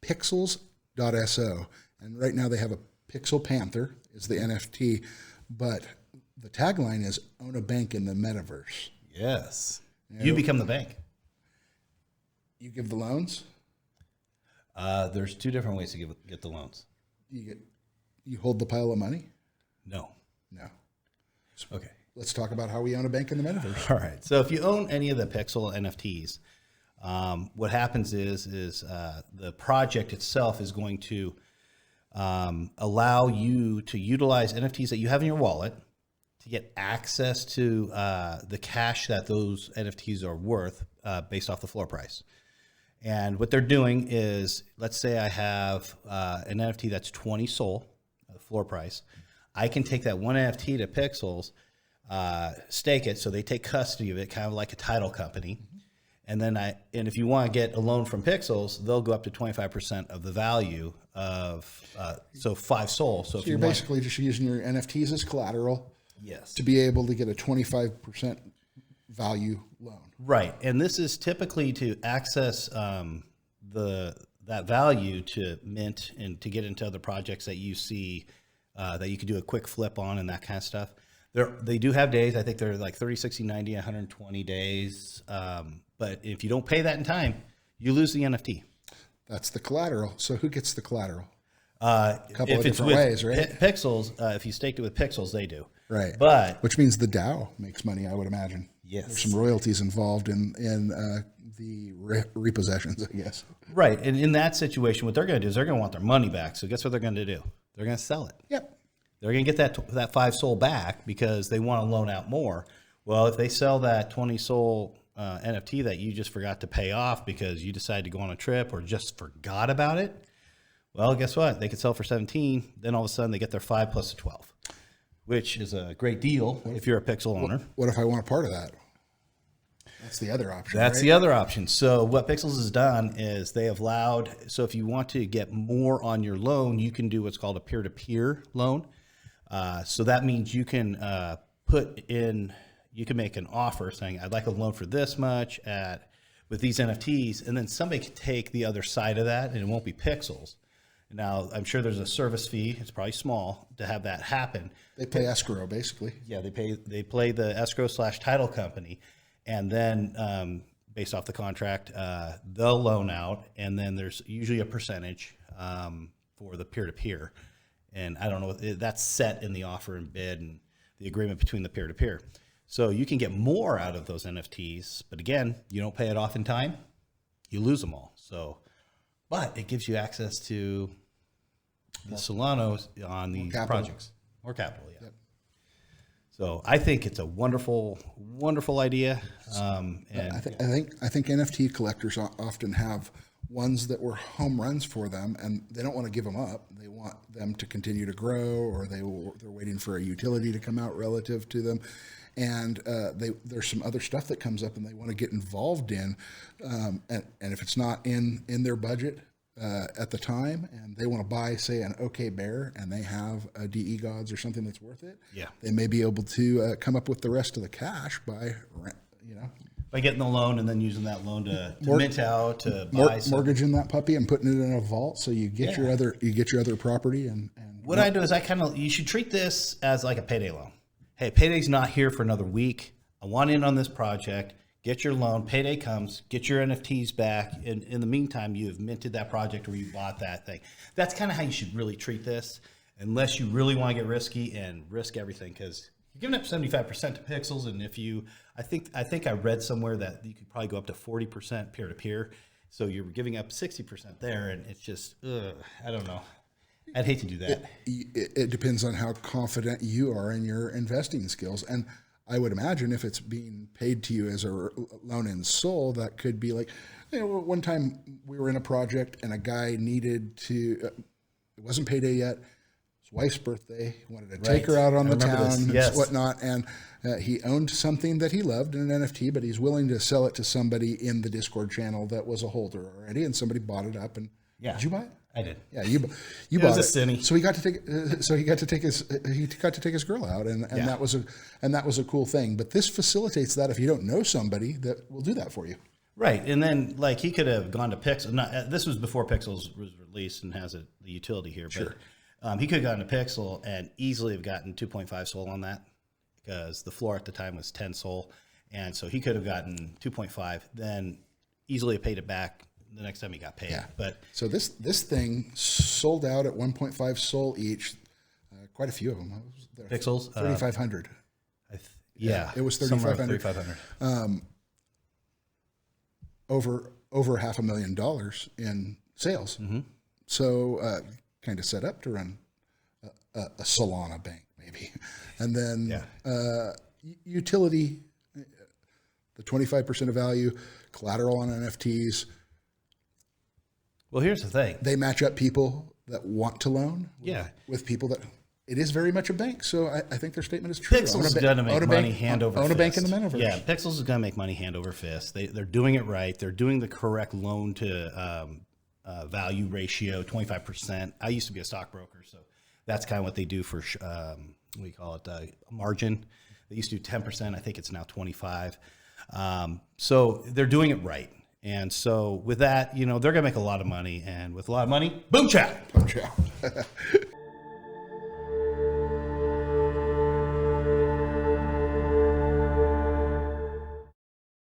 pixels.so. And right now they have a Pixel Panther is the NFT, but the tagline is own a bank in the metaverse. Yes. You become the bank. You give the loans? There's two different ways to get the loans. You hold the pile of money? No. Okay. Let's talk about how we own a bank in the metaverse. All right. So if you own any of the Pixel NFTs, what happens is the project itself is going to allow you to utilize NFTs that you have in your wallet to get access to the cash that those NFTs are worth based off the floor price. And what they're doing is, let's say I have an NFT that's 20 SOL, the floor price. I can take that one NFT to Pixels, stake it, so they take custody of it, kind of like a title company. And then and if you want to get a loan from Pixels, they'll go up to 25% of the value of, so 5 SOL. So if you're basically just using your NFTs as collateral. Yes. To be able to get a 25% value loan. Right. And this is typically to access that value to mint and to get into other projects that you see that you could do a quick flip on and that kind of stuff. They do have days. I think they're like 30, 60, 90, 120 days. But if you don't pay that in time, you lose the NFT. That's the collateral. So who gets the collateral? A couple of different ways, right? Pixels, if you staked it with Pixels, they do. Right. But which means the DAO makes money, I would imagine. Yes. There's some royalties involved in the repossessions, I guess. Right. And in that situation, what they're going to do is they're going to want their money back. So guess what they're going to do? They're going to sell it. Yep. They're going to get that 5 SOL back because they want to loan out more. Well, if they sell that 20 SOL NFT that you just forgot to pay off because you decided to go on a trip or just forgot about it, well, guess what? They could sell for 17. Then all of a sudden they get their 5 plus a 12, which is a great deal if you're a Pixel owner. What if I want a part of that? That's the other option. That's right? the other option. So what Pixels has done is they have allowed, so if you want to get more on your loan, you can do what's called a peer-to-peer loan. So that means you can you can make an offer saying, I'd like a loan for this much with these NFTs, and then somebody can take the other side of that and it won't be Pixels. Now, I'm sure there's a service fee. It's probably small to have that happen. They pay escrow, basically. Yeah, they play the escrow / title company, and then based off the contract, they'll loan out, and then there's usually a percentage for the peer-to-peer. And I don't know, that's set in the offer and bid and the agreement between the peer-to-peer. So you can get more out of those NFTs, but again, you don't pay it off in time, you lose them all. So, but it gives you access to the Solanos on these projects. More capital, yeah. Yep. So I think it's a wonderful, wonderful idea. And I think NFT collectors often have ones that were home runs for them, and they don't want to give them up. They want them to continue to grow, or they're waiting for a utility to come out relative to them. And there's some other stuff that comes up and they want to get involved in. And if it's not in their budget at the time, and they want to buy, say, an OK Bear, and they have a DE Gods or something that's worth it, yeah, they may be able to come up with the rest of the cash by getting the loan and then using that loan to mint out, to buy mortgaging that puppy and putting it in a vault, so you get your other property. And what I do is you should treat this as like a payday loan. Hey, payday's not here for another week. I want in on this project. Get your loan. Payday comes. Get your NFTs back. And in the meantime, you have minted that project or you bought that thing. That's kind of how you should really treat this, unless you really want to get risky and risk everything, because you're giving up 75% to Pixels. And if I think I read somewhere that you could probably go up to 40% peer-to-peer. So you're giving up 60% there, and it's just, I don't know. I'd hate to do that. It depends on how confident you are in your investing skills. And I would imagine if it's being paid to you as a loan in SOL, that could be like, one time we were in a project and a guy needed to, it wasn't payday yet, his wife's birthday, he wanted to take her out on the town and whatnot. And he owned something that he loved in an NFT, but he's willing to sell it to somebody in the Discord channel that was a holder already. And somebody bought it up. And did you buy it? I did. Yeah, you bought it. So he got to take his girl out, and that was a cool thing. But this facilitates that if you don't know somebody that will do that for you. Right, and then like he could have gone to Pixel. Not, this was before Pixels was released and has the utility here, Sure. but he could have gone to Pixel and easily have gotten 2.5 SOL on that because the floor at the time was 10 SOL, and so he could have gotten 2.5, then easily paid it back the next time he got paid. Yeah. But So this thing sold out at 1.5 SOL each. Quite a few of them. Pixels, 3,500. yeah, It was somewhere 3,500. 3,500. Over $500,000 in sales. Mm-hmm. So kind of set up to run a Solana bank maybe. And then utility, the 25% of value, collateral on NFTs. Well, here's the thing. They match up people that want to loan with people that it is very much a bank. So I think their statement is true. Pixels is going to make money hand over fist. Own a bank in the metaverse. Yeah, Pixels is going to make money hand over fist. They're doing it right. They're doing the correct loan to value ratio, 25%. I used to be a stockbroker, so that's kind of what they do for, what do you call it, margin. They used to do 10%. I think it's now 25. So they're doing it right. And so with that, they're going to make a lot of money. And with a lot of money, boom chow. Boom chow.